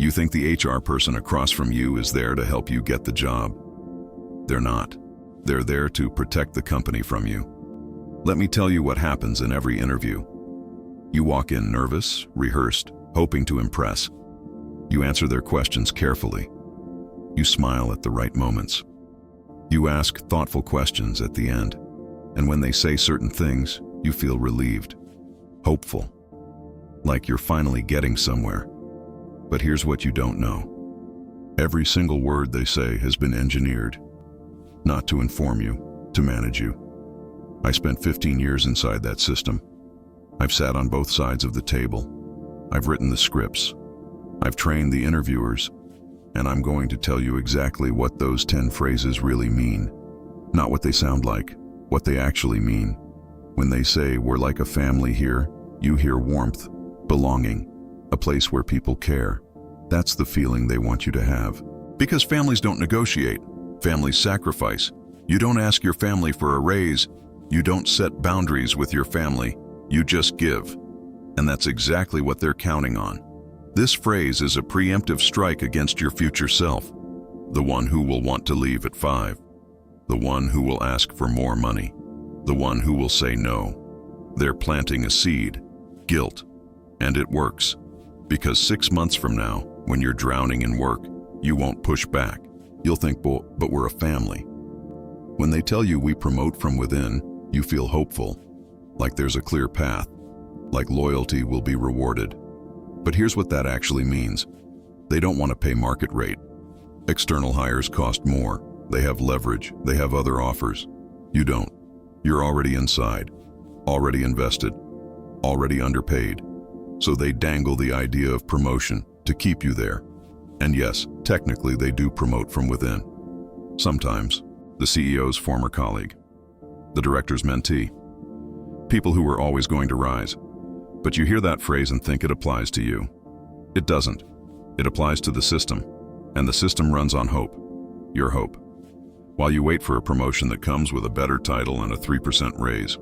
You think the HR person across from you is there to help you get the job. They're not. They're there to protect the company from you. Let me tell you what happens in every interview. You walk in nervous, rehearsed, hoping to impress. You answer their questions carefully. You smile at the right moments. You ask thoughtful questions at the end. And when they say certain things, you feel relieved, hopeful, like you're finally getting somewhere. But here's what you don't know. Every single word they say has been engineered, not to inform you, to manage you. I spent 15 years inside that system. I've sat on both sides of the table. I've written the scripts. I've trained the interviewers. And I'm going to tell you exactly what those 10 phrases really mean. Not what they sound like, what they actually mean. When they say, "We're like a family here," you hear warmth, belonging, a place where people care. That's the feeling they want you to have. Because families don't negotiate. Families sacrifice. You don't ask your family for a raise. You don't set boundaries with your family. You just give. And that's exactly what they're counting on. This phrase is a preemptive strike against your future self. The one who will want to leave at 5. The one who will ask for more money. The one who will say no. They're planting a seed, guilt. And it works. Because 6 months from now, when you're drowning in work, you won't push back. You'll think, but we're a family. When they tell you we promote from within, you feel hopeful, like there's a clear path, like loyalty will be rewarded. But here's what that actually means. They don't want to pay market rate. External hires cost more. They have leverage. They have other offers. You don't. You're already inside, already invested, already underpaid. So they dangle the idea of promotion to keep you there. And yes, technically they do promote from within. Sometimes, the CEO's former colleague, the director's mentee, people who were always going to rise. But you hear that phrase and think it applies to you. It doesn't. It applies to the system, and the system runs on hope, your hope. While you wait for a promotion that comes with a better title and a 3% raise,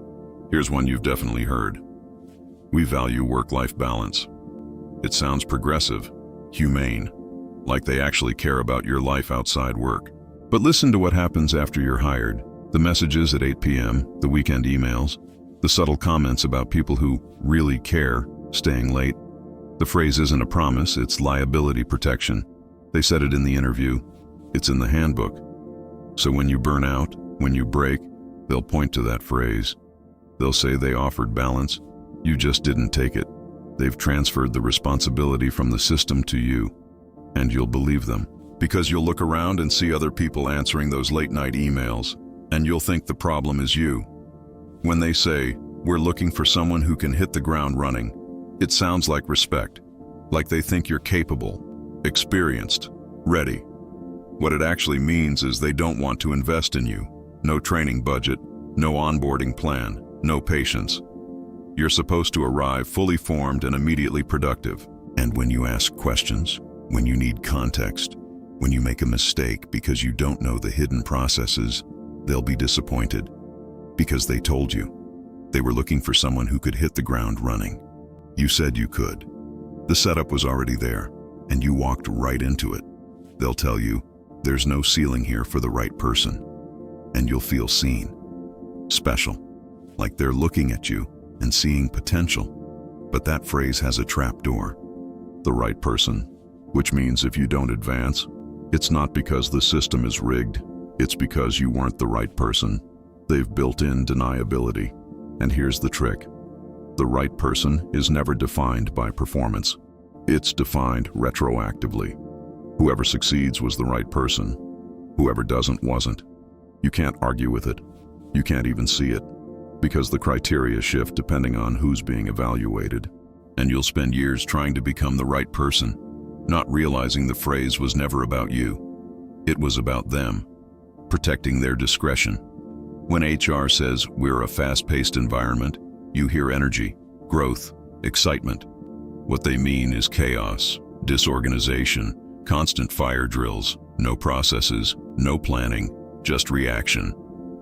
here's one you've definitely heard. We value work-life balance. It sounds progressive, humane, like they actually care about your life outside work. But listen to what happens after you're hired. The messages at 8 p.m., the weekend emails, the subtle comments about people who really care, staying late. The phrase isn't a promise, it's liability protection. They said it in the interview. It's in the handbook. So when you burn out, when you break, they'll point to that phrase. They'll say they offered balance. You just didn't take it. They've transferred the responsibility from the system to you. And you'll believe them. Because you'll look around and see other people answering those late-night emails, and you'll think the problem is you. When they say, "We're looking for someone who can hit the ground running," it sounds like respect, like they think you're capable, experienced, ready. What it actually means is they don't want to invest in you. No training budget, no onboarding plan, no patience. You're supposed to arrive fully formed and immediately productive. And when you ask questions, when you need context, when you make a mistake because you don't know the hidden processes, they'll be disappointed. Because they told you. They were looking for someone who could hit the ground running. You said you could. The setup was already there, and you walked right into it. They'll tell you, there's no ceiling here for the right person. And you'll feel seen. Special. Like they're looking at you and seeing potential. But that phrase has a trap door. The right person. Which means if you don't advance, it's not because the system is rigged. It's because you weren't the right person. They've built in deniability. And here's the trick. The right person is never defined by performance. It's defined retroactively. Whoever succeeds was the right person. Whoever doesn't wasn't. You can't argue with it. You can't even see it. Because the criteria shift depending on who's being evaluated. And you'll spend years trying to become the right person, not realizing the phrase was never about you. It was about them, protecting their discretion. When HR says we're a fast-paced environment, you hear energy, growth, excitement. What they mean is chaos, disorganization, constant fire drills, no processes, no planning, just reaction.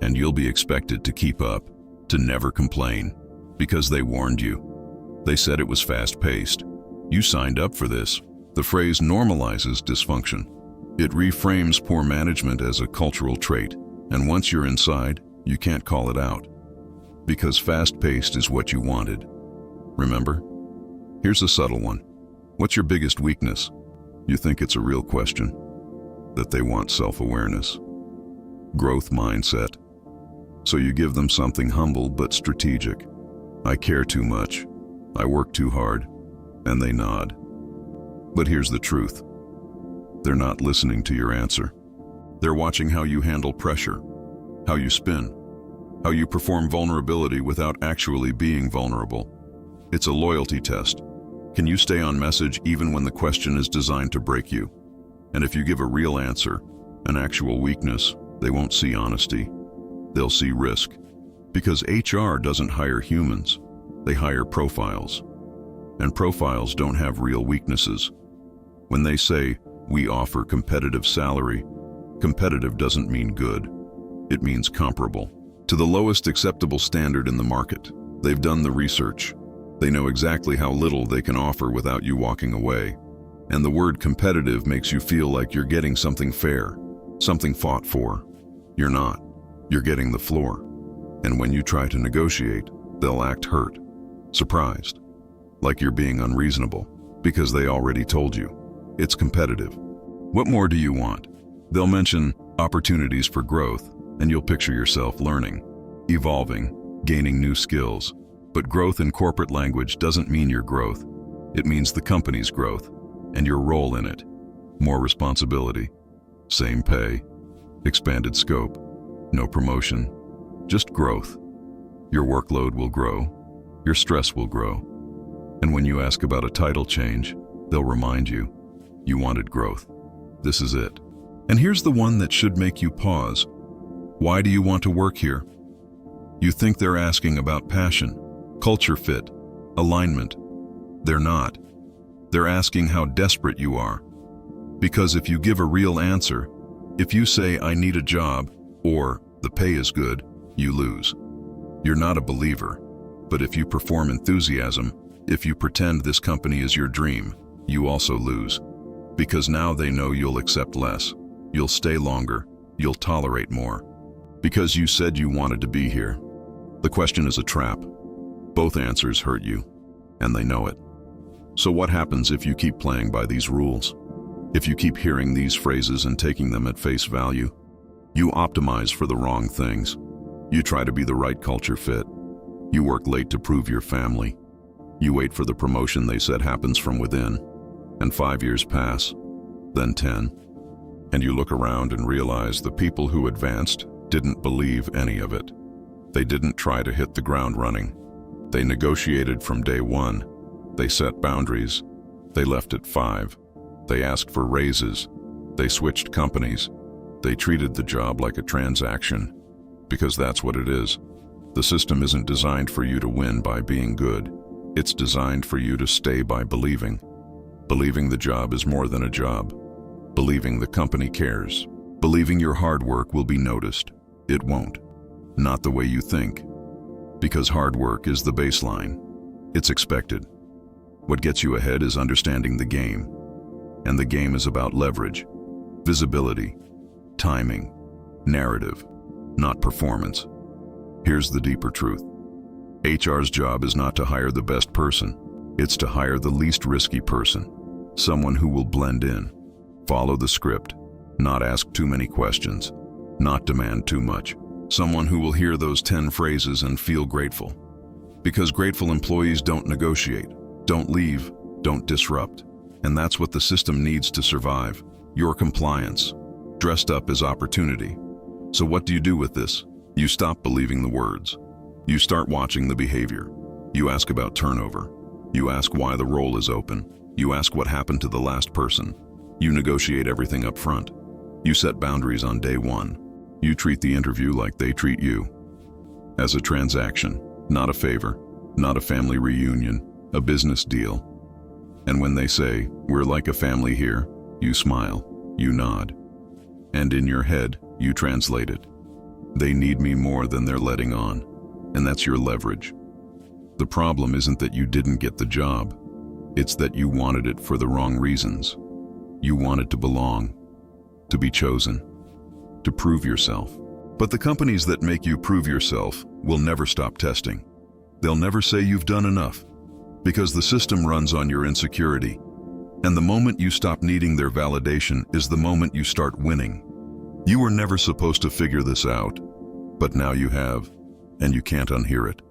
And you'll be expected to keep up, to never complain, because they warned you. They said it was fast-paced. You signed up for this. The phrase normalizes dysfunction. It reframes poor management as a cultural trait, and once you're inside, you can't call it out. Because fast-paced is what you wanted. Remember? Here's a subtle one. What's your biggest weakness? You think it's a real question. That they want self-awareness. Growth mindset. So you give them something humble but strategic. I care too much. I work too hard. And they nod. But here's the truth. They're not listening to your answer. They're watching how you handle pressure, how you spin, how you perform vulnerability without actually being vulnerable. It's a loyalty test. Can you stay on message even when the question is designed to break you? And if you give a real answer, an actual weakness, they won't see honesty. They'll see risk. Because HR doesn't hire humans, they hire profiles. And profiles don't have real weaknesses. When they say, we offer competitive salary, competitive doesn't mean good. It means comparable. To the lowest acceptable standard in the market. They've done the research. They know exactly how little they can offer without you walking away. And the word competitive makes you feel like you're getting something fair, something fought for. You're not. You're getting the floor. And when you try to negotiate, they'll act hurt, surprised, like you're being unreasonable, because they already told you. It's competitive. What more do you want? They'll mention opportunities for growth, and you'll picture yourself learning, evolving, gaining new skills. But growth in corporate language doesn't mean your growth. It means the company's growth, and your role in it. More responsibility, same pay, expanded scope, no promotion, just growth. Your workload will grow, your stress will grow. And when you ask about a title change, they'll remind you, you wanted growth. This is it. And here's the one that should make you pause. Why do you want to work here? You think they're asking about passion, culture fit, alignment. They're not. They're asking how desperate you are. Because if you give a real answer, if you say, I need a job, or the pay is good, you lose. You're not a believer. But if you perform enthusiasm, if you pretend this company is your dream, you also lose. Because now they know you'll accept less. You'll stay longer. You'll tolerate more. Because you said you wanted to be here. The question is a trap. Both answers hurt you, and they know it. So what happens if you keep playing by these rules? If you keep hearing these phrases and taking them at face value? You optimize for the wrong things. You try to be the right culture fit. You work late to prove your family. You wait for the promotion they said happens from within. And 5 years pass, then 10. And you look around and realize the people who advanced didn't believe any of it. They didn't try to hit the ground running. They negotiated from day one. They set boundaries. They left at 5. They asked for raises. They switched companies. They treated the job like a transaction. Because that's what it is. The system isn't designed for you to win by being good. It's designed for you to stay by believing. Believing the job is more than a job. Believing the company cares. Believing your hard work will be noticed. It won't. Not the way you think. Because hard work is the baseline. It's expected. What gets you ahead is understanding the game. And the game is about leverage, visibility, timing, narrative, not performance. Here's the deeper truth. HR's job is not to hire the best person. It's to hire the least risky person. Someone who will blend in, follow the script, not ask too many questions, not demand too much. Someone who will hear those 10 phrases and feel grateful. Because grateful employees don't negotiate, don't leave, don't disrupt. And that's what the system needs to survive. Your compliance, dressed up as opportunity. So what do you do with this? You stop believing the words. You start watching the behavior. You ask about turnover. You ask why the role is open. You ask what happened to the last person. You negotiate everything up front. You set boundaries on day one. You treat the interview like they treat you. As a transaction, not a favor, not a family reunion, a business deal. And when they say, we're like a family here, you smile, you nod. And in your head, you translate it. They need me more than they're letting on. And that's your leverage. The problem isn't that you didn't get the job. It's that you wanted it for the wrong reasons. You wanted to belong, to be chosen, to prove yourself. But the companies that make you prove yourself will never stop testing. They'll never say you've done enough, because the system runs on your insecurity. And the moment you stop needing their validation is the moment you start winning. You were never supposed to figure this out, but now you have, and you can't unhear it.